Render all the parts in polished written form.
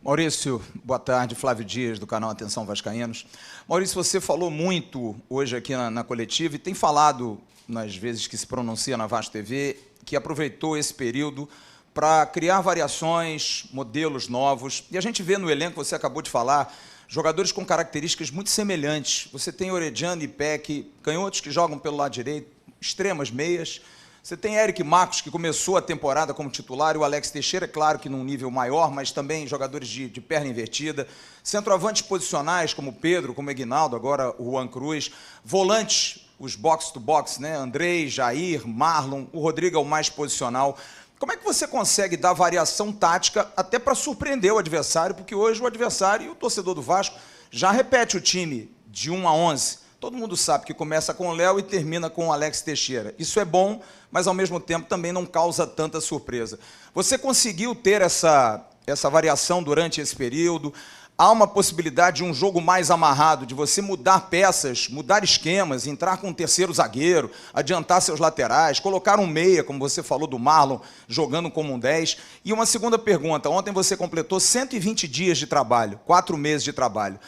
Maurício, boa tarde. Flávio Dias, do canal Atenção Vascaínos. Maurício, você falou muito hoje aqui na coletiva e tem falado, nas vezes que se pronuncia na Vasco TV, que aproveitou esse período para criar variações, modelos novos. E a gente vê no elenco, você acabou de falar, jogadores com características muito semelhantes. Você tem Orediano e Peck, canhotos que jogam pelo lado direito, extremas, meias. Você tem Eric Marcos, que começou a temporada como titular, e o Alex Teixeira, claro que num nível maior, mas também jogadores de perna invertida. Centroavantes posicionais, como Pedro, como Aguinaldo, agora o Juan Cruz. Volantes, os box-to-box, né? Andrei, Jair, Marlon, o Rodrigo é o mais posicional. Como é que você consegue dar variação tática até para surpreender o adversário? Porque hoje o adversário e o torcedor do Vasco já repete o time de 1 a 11. Todo mundo sabe que começa com o Léo e termina com o Alex Teixeira. Isso é bom, mas ao mesmo tempo também não causa tanta surpresa. Você conseguiu ter essa variação durante esse período? Há uma possibilidade de um jogo mais amarrado, de você mudar peças, mudar esquemas, entrar com um terceiro zagueiro, adiantar seus laterais, colocar um meia, como você falou do Marlon, jogando como um 10. E uma segunda pergunta, ontem você completou 120 dias de trabalho, 4 meses de trabalho.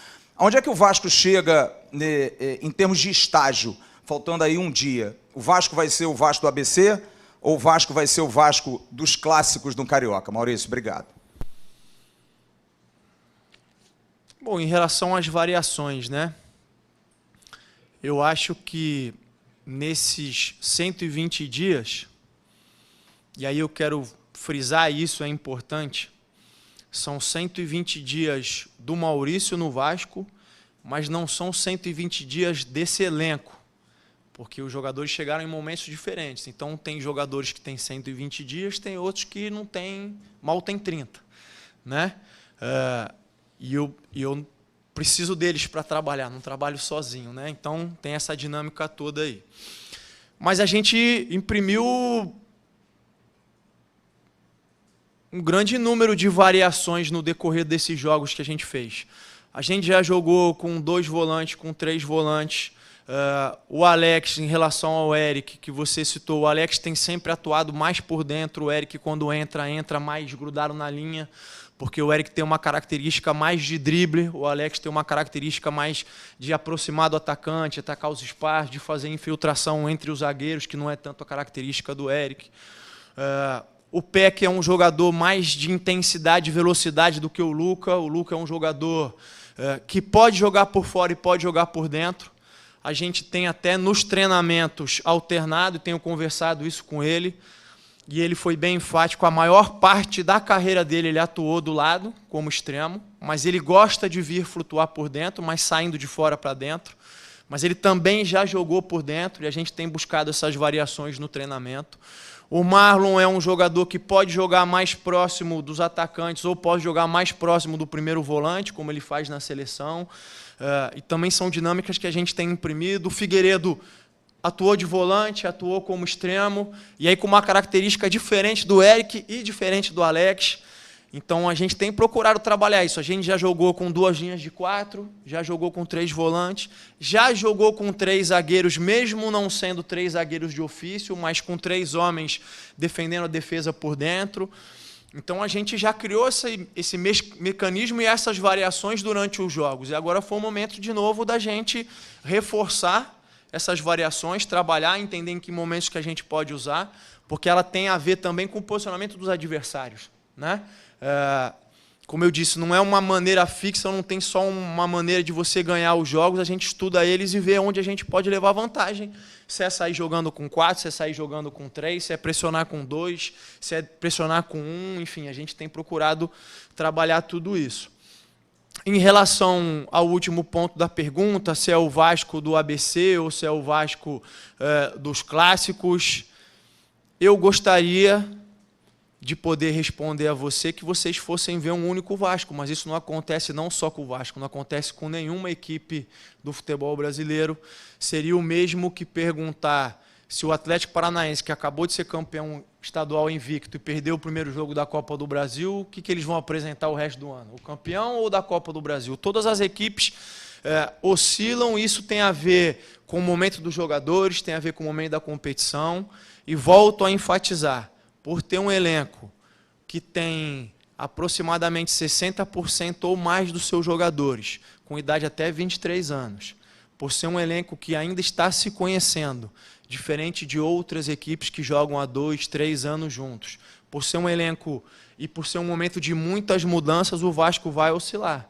Onde é que o Vasco chega em termos de estágio, faltando aí um dia? O Vasco vai ser o Vasco do ABC ou o Vasco vai ser o Vasco dos clássicos do Carioca? Maurício, obrigado. Bom, em relação às variações, né? Eu acho que nesses 120 dias, e aí eu quero frisar isso, é importante, são 120 dias do Maurício no Vasco, mas não são 120 dias desse elenco, porque os jogadores chegaram em momentos diferentes. Então, tem jogadores que têm 120 dias, tem outros que não têm, mal tem 30. Né? E eu preciso deles para trabalhar, não trabalho sozinho. Né? Então, tem essa dinâmica toda aí. Mas a gente imprimiu um grande número de variações no decorrer desses jogos que a gente fez. A gente já jogou com 2 volantes, com 3 volantes. O Alex, em relação ao Eric, que você citou, o Alex tem sempre atuado mais por dentro. O Eric, quando entra mais grudado na linha, porque o Eric tem uma característica mais de drible, o Alex tem uma característica mais de aproximar do atacante, atacar os espaços, de fazer infiltração entre os zagueiros, que não é tanto a característica do Eric. O Peck é um jogador mais de intensidade e velocidade do que o Luca. O Luca é um jogador que pode jogar por fora e pode jogar por dentro. A gente tem até nos treinamentos alternado, e tenho conversado isso com ele, e ele foi bem enfático. A maior parte da carreira dele ele atuou do lado, como extremo, mas ele gosta de vir flutuar por dentro, mas saindo de fora para dentro. Mas ele também já jogou por dentro, e a gente tem buscado essas variações no treinamento. O Marlon é um jogador que pode jogar mais próximo dos atacantes ou pode jogar mais próximo do primeiro volante, como ele faz na seleção. E também são dinâmicas que a gente tem imprimido. O Figueiredo atuou de volante, atuou como extremo, e aí com uma característica diferente do Eric e diferente do Alex. Então, a gente tem procurado trabalhar isso. A gente já jogou com 2 linhas de 4, já jogou com 3 volantes, já jogou com 3 zagueiros, mesmo não sendo 3 zagueiros de ofício, mas com 3 homens defendendo a defesa por dentro. Então, a gente já criou esse mecanismo e essas variações durante os jogos. E agora foi o momento, de novo, da gente reforçar essas variações, trabalhar, entender em que momentos que a gente pode usar, porque ela tem a ver também com o posicionamento dos adversários. Né? Como eu disse, não é uma maneira fixa, não tem só uma maneira de você ganhar os jogos, a gente estuda eles e vê onde a gente pode levar vantagem. Se é sair jogando com 4, se é sair jogando com 3, se é pressionar com 2, se é pressionar com 1, enfim, a gente tem procurado trabalhar tudo isso. Em relação ao último ponto da pergunta, se é o Vasco do ABC ou se é o Vasco dos clássicos, eu gostaria de poder responder a você que vocês fossem ver um único Vasco, mas isso não acontece não só com o Vasco, não acontece com nenhuma equipe do futebol brasileiro. Seria o mesmo que perguntar se o Atlético Paranaense, que acabou de ser campeão estadual invicto e perdeu o primeiro jogo da Copa do Brasil, o que eles vão apresentar o resto do ano? O campeão ou da Copa do Brasil? Todas as equipes oscilam, isso tem a ver com o momento dos jogadores, tem a ver com o momento da competição, e volto a enfatizar, por ter um elenco que tem aproximadamente 60% ou mais dos seus jogadores, com idade até 23 anos. Por ser um elenco que ainda está se conhecendo, diferente de outras equipes que jogam há 2, 3 anos juntos. Por ser um elenco e por ser um momento de muitas mudanças, o Vasco vai oscilar.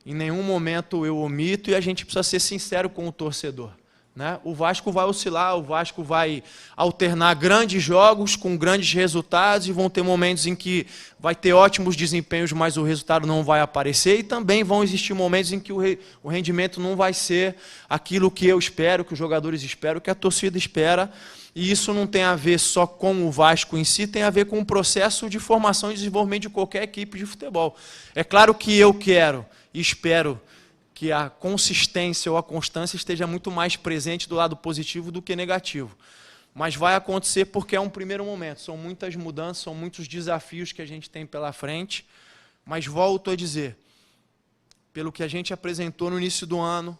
Em nenhum momento eu omito e a gente precisa ser sincero com o torcedor, né? O Vasco vai oscilar, o Vasco vai alternar grandes jogos com grandes resultados e vão ter momentos em que vai ter ótimos desempenhos, mas o resultado não vai aparecer, e também vão existir momentos em que o rendimento não vai ser aquilo que eu espero, que os jogadores esperam, que a torcida espera. E isso não tem a ver só com o Vasco em si, tem a ver com o processo de formação e desenvolvimento de qualquer equipe de futebol. É claro que eu quero e espero que a consistência ou a constância esteja muito mais presente do lado positivo do que negativo. Mas vai acontecer porque é um primeiro momento. São muitas mudanças, são muitos desafios que a gente tem pela frente. Mas volto a dizer, pelo que a gente apresentou no início do ano,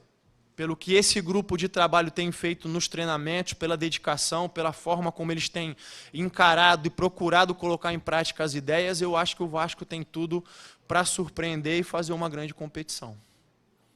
pelo que esse grupo de trabalho tem feito nos treinamentos, pela dedicação, pela forma como eles têm encarado e procurado colocar em prática as ideias, eu acho que o Vasco tem tudo para surpreender e fazer uma grande competição.